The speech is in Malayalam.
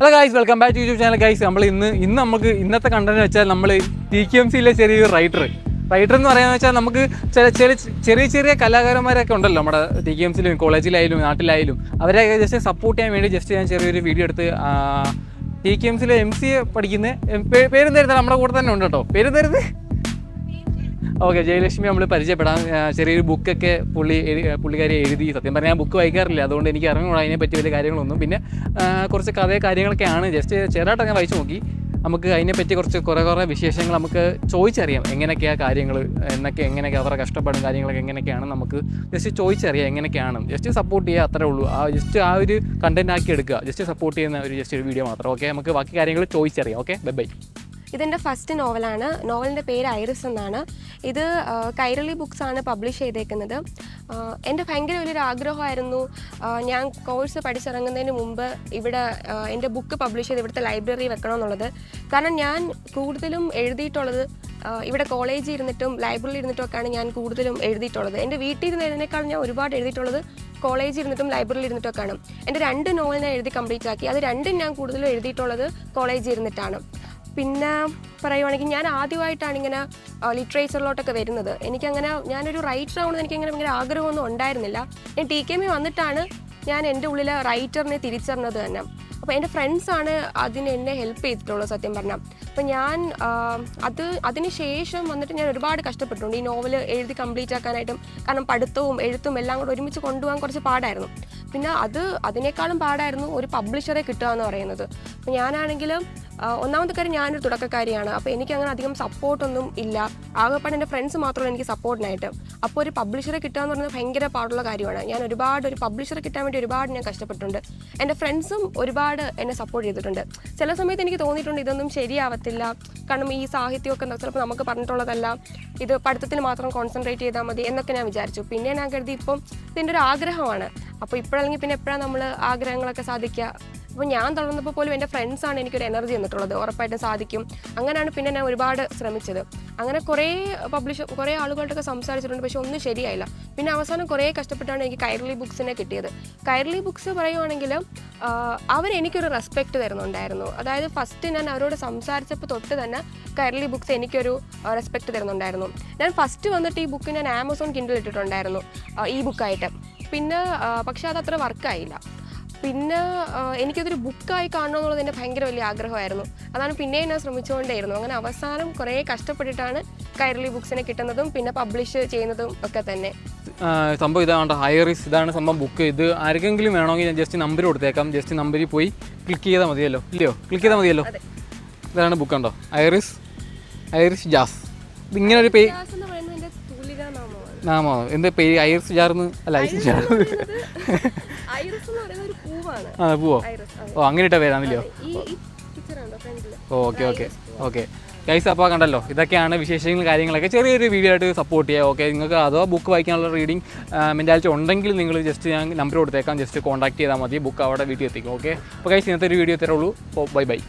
Hello guys, welcome back to YouTube channel. Guys, നമ്മൾ നമുക്ക് ഇന്നത്തെ കണ്ടന്റ് വെച്ചാൽ നമ്മൾ TKMCയിലെ ചെറിയൊരു റൈറ്റർ എന്ന് പറയാന്ന് വെച്ചാൽ നമുക്ക് ചെറിയ കലാകാരന്മാരൊക്കെ ഉണ്ടല്ലോ നമ്മുടെ TKMCയിലും കോളേജിലായാലും നാട്ടിലായാലും അവരെ ജസ്റ്റ് സപ്പോർട്ട് ചെയ്യാൻ വേണ്ടി ജസ്റ്റ് ഞാൻ ചെറിയൊരു വീഡിയോ എടുത്ത് TKMCയിലെ MCA പഠിക്കുന്ന പേരെന്തായിരുന്നു നമ്മുടെ കൂടെ തന്നെ ഉണ്ട് കേട്ടോ. പേരെന്തായിരുന്നു? ഓക്കെ, ജയലക്ഷ്മി നമ്മൾ പരിചയപ്പെടാം. ചെറിയൊരു ബുക്കൊക്കെ പുള്ളിക്കാരി എഴുതി. സത്യം പറഞ്ഞാൽ ഞാൻ ബുക്ക് വായിക്കാറില്ല, അതുകൊണ്ട് എനിക്ക് അറിഞ്ഞൂടാ അതിനെപ്പറ്റി വലിയ കാര്യങ്ങളൊന്നും. പിന്നെ കുറച്ച് കാര്യങ്ങളൊക്കെയാണ് ജസ്റ്റ് ചെറുതായിട്ട് ഞാൻ വായിച്ചു നോക്കി. നമുക്ക് അതിനെപ്പറ്റി കുറേ വിശേഷങ്ങൾ നമുക്ക് ചോദിച്ചറിയാം. എങ്ങനെയൊക്കെയാണ് കാര്യങ്ങൾ, എങ്ങനെയൊക്കെ അവരുടെ കഷ്ടപ്പാടും കാര്യങ്ങളൊക്കെ എങ്ങനെയൊക്കെയാണ് നമുക്ക് ജസ്റ്റ് ചോദിച്ചറിയാം. എങ്ങനെയൊക്കെയാണ് ജസ്റ്റ് സപ്പോർട്ട് ചെയ്യുക, അത്രേ ഉള്ളൂ. ജസ്റ്റ് ആ ഒരു കണ്ടന്റ് ആക്കി എടുക്കുക, ജസ്റ്റ് സപ്പോർട്ട് ചെയ്യുന്ന ജസ്റ്റ് ഒരു വീഡിയോ മാത്രം. ഓക്കെ, നമുക്ക് ബാക്കി കാര്യങ്ങൾ ചോദിച്ചറിയാം. Okay, by. ഇതെൻ്റെ ഫസ്റ്റ് നോവലാണ്. നോവലിൻ്റെ പേര് ഐറിസ് എന്നാണ്. ഇത് കൈരളി ബുക്സാണ് പബ്ലിഷ് ചെയ്തേക്കുന്നത്. എൻ്റെ ഭയങ്കര വലിയൊരു ആഗ്രഹമായിരുന്നു ഞാൻ കോഴ്സ് പഠിച്ചിറങ്ങുന്നതിന് മുമ്പ് ഇവിടെ എൻ്റെ ബുക്ക് പബ്ലിഷ് ചെയ്ത് ഇവിടുത്തെ ലൈബ്രറി വെക്കണമെന്നുള്ളത്. കാരണം ഞാൻ കൂടുതലും എഴുതിയിട്ടുള്ളത് ഇവിടെ കോളേജിൽ ഇരുന്നിട്ടും ലൈബ്രറിയിൽ ഇരുന്നിട്ടും ഒക്കെയാണ് ഞാൻ കൂടുതലും എഴുതിയിട്ടുള്ളത്. എൻ്റെ വീട്ടിൽ ഇരുന്ന് എഴുതുന്നതിനേക്കാൾ ഞാൻ ഒരുപാട് എഴുതിയിട്ടുള്ളത് കോളേജിൽ ഇരുന്നിട്ടും ലൈബ്രറിയിൽ ഇരുന്നിട്ടൊക്കെയാണ്. എൻ്റെ 2 നോവൽ ഞാൻ എഴുതി കംപ്ലീറ്റ് ആക്കി. അത് രണ്ടും ഞാൻ കൂടുതലും എഴുതിയിട്ടുള്ളത് കോളേജിൽ ഇരുന്നിട്ടാണ്. പിന്നെ പറയുവാണെങ്കിൽ ഞാൻ ആദ്യമായിട്ടാണ് ഇങ്ങനെ ലിറ്ററേച്ചറിലോട്ടൊക്കെ വരുന്നത്. ഞാനൊരു റൈറ്റർ ആവണമെന്ന് എനിക്കങ്ങനെ ഭയങ്കര ആഗ്രഹമൊന്നും ഉണ്ടായിരുന്നില്ല. ഞാൻ TKM വന്നിട്ടാണ് ഞാൻ എൻ്റെ ഉള്ളിൽ റൈറ്ററിനെ തിരിച്ചറിഞ്ഞത് തന്നെ. അപ്പോൾ എൻ്റെ ഫ്രണ്ട്സാണ് എന്നെ ഹെൽപ്പ് ചെയ്തിട്ടുള്ളത് സത്യം പറഞ്ഞാൽ. അപ്പോൾ ഞാൻ അതിന് ശേഷം വന്നിട്ട് ഞാൻ ഒരുപാട് കഷ്ടപ്പെട്ടിട്ടുണ്ട് ഈ നോവൽ എഴുതി കംപ്ലീറ്റ് ആക്കാനായിട്ടും. കാരണം പഠിത്തവും എഴുത്തും എല്ലാം കൂടെ ഒരുമിച്ച് കൊണ്ടുപോകാൻ കുറച്ച് പാടായിരുന്നു. പിന്നെ അതിനേക്കാളും പാടായിരുന്നു ഒരു പബ്ലിഷറെ കിട്ടുക എന്ന് പറയുന്നത്. അപ്പോൾ ഞാനാണെങ്കിൽ ഒന്നാമത്തെ കാര്യം ഞാനൊരു തുടക്കക്കാരിയാണ്. അപ്പോൾ എനിക്കങ്ങനെ അധികം സപ്പോർട്ടൊന്നും ഇല്ല. ആകെപ്പാടെ എൻ്റെ ഫ്രണ്ട്സ് മാത്രമല്ല എനിക്ക് സപ്പോർട്ടിനായിട്ട്. അപ്പോൾ ഒരു പബ്ലിഷറെ കിട്ടുക എന്ന് പറയുന്നത് ഭയങ്കര പാടുള്ള കാര്യമാണ്. ഞാൻ ഒരു പബ്ലിഷറെ കിട്ടാൻ വേണ്ടി ഒരുപാട് ഞാൻ കഷ്ടപ്പെട്ടിട്ടുണ്ട്. എൻ്റെ ഫ്രണ്ട്സും ഒരുപാട് എന്നെ സപ്പോർട്ട് ചെയ്തിട്ടുണ്ട്. ചില സമയത്ത് എനിക്ക് തോന്നിയിട്ടുണ്ട് ഇതൊന്നും ശരിയാവത്തില്ല, കാരണം ഈ സാഹിത്യമൊക്കെ ചിലപ്പോൾ നമുക്ക് പറഞ്ഞിട്ടുള്ളതല്ല, ഇത് പഠിത്തത്തിൽ മാത്രം കോൺസെൻട്രേറ്റ് ചെയ്താൽ മതി എന്നൊക്കെ ഞാൻ വിചാരിച്ചു. പിന്നെ ഞാൻ കരുതി ഇപ്പം ഇതിൻ്റെ ഒരു ആഗ്രഹമാണ്, അപ്പോൾ ഇപ്പോഴല്ലെങ്കിൽ പിന്നെ എപ്പോഴാണ് നമ്മൾ ആഗ്രഹങ്ങളൊക്കെ സാധിക്കുക. അപ്പോൾ ഞാൻ തുടർന്നപ്പോൾ പോലും എൻ്റെ ഫ്രണ്ട്സാണ് എനിക്കൊരു എനർജി തന്നിട്ടുള്ളത്, ഉറപ്പായിട്ടും സാധിക്കും. അങ്ങനെയാണ് പിന്നെ ഞാൻ ഒരുപാട് ശ്രമിച്ചത്. അങ്ങനെ കുറേ ആളുകളായിട്ടൊക്കെ സംസാരിച്ചിട്ടുണ്ട്, പക്ഷെ ഒന്നും ശരിയായില്ല. പിന്നെ അവസാനം കുറേ കഷ്ടപ്പെട്ടാണ് എനിക്ക് കൈരളി ബുക്സിനെ കിട്ടിയത്. കൈരളി ബുക്സ് പറയുവാണെങ്കിൽ അവരെനിക്കൊരു റെസ്പെക്റ്റ് തരുന്നുണ്ടായിരുന്നു. അതായത് ഫസ്റ്റ് ഞാൻ അവരോട് സംസാരിച്ചപ്പോൾ തൊട്ട് തന്നെ കൈരളി ബുക്സ് എനിക്കൊരു റെസ്പെക്റ്റ് തരുന്നുണ്ടായിരുന്നു. ഞാൻ ഫസ്റ്റ് വന്നിട്ട് ഈ ബുക്ക് ഞാൻ ആമസോൺ കിൻഡിൽ ഇട്ടിട്ടുണ്ടായിരുന്നു ഈ ബുക്കായിട്ട്. പിന്നെ പക്ഷെ അതത്ര വർക്കായില്ല. പിന്നെ എനിക്കതൊരു ബുക്കായി കാണണമെന്നുള്ളത് എൻ്റെ ഭയങ്കര വലിയ ആഗ്രഹമായിരുന്നു. അതാണ് പിന്നെയും ഞാൻ ശ്രമിച്ചുകൊണ്ടേയിരുന്നു. അങ്ങനെ അവസാനം കുറേ കഷ്ടപ്പെട്ടിട്ടാണ് കൈരളി ബുക്സിനെ കിട്ടുന്നതും പിന്നെ പബ്ലിഷ് ചെയ്യുന്നതും ഒക്കെ തന്നെ. സംഭവം ഇതാണ് ഐറിസ്, ഇതാണ് സംഭവം ബുക്ക്. ഇത് ആർക്കെങ്കിലും വേണമെങ്കിൽ ഞാൻ ജസ്റ്റ് നമ്പർ കൊടുത്തേക്കാം. ജസ്റ്റ് നമ്പറിൽ പോയി ക്ലിക്ക് ചെയ്താൽ മതിയല്ലോ. ഇതാണ് ബുക്ക് ഉണ്ടോ, ഐറിസ് ജാസ്. ഇതിങ്ങനെ ഒരു പേര് നാമോ എന്താ പേര്? ഐറിസ് ജാർന്ന് അല്ല, ഐറിസ് ജാർ. പൂവോ? ഓ, അങ്ങനെ ഇട്ട പേരാണല്ലോ. ഓക്കെ ഗൈസ്, അപ്പോൾ കണ്ടല്ലോ, ഇതൊക്കെയാണ് വിശേഷങ്ങൾ കാര്യങ്ങളൊക്കെ. ചെറിയൊരു വീഡിയോ ആയിട്ട് സപ്പോർട്ട് ചെയ്യുക. ഓക്കെ, നിങ്ങൾക്ക് അതോ ബുക്ക് വായിക്കാനുള്ള റീഡിങ് മെൻറ്റാലിറ്റി ഉണ്ടെങ്കിൽ നിങ്ങൾ ജസ്റ്റ് ഞാൻ നമ്പർ കൊടുത്തേക്കാം, ജസ്റ്റ് കോൺടാക്ട് ചെയ്താൽ മതി. ബുക്ക് അവിടെ വീട്ടിൽ എത്തിക്കും. ഓക്കെ, അപ്പോൾ ഗൈസ്, ഇന്നത്തെ ഒരു വീഡിയോ തരുള്ളൂ. ബൈ.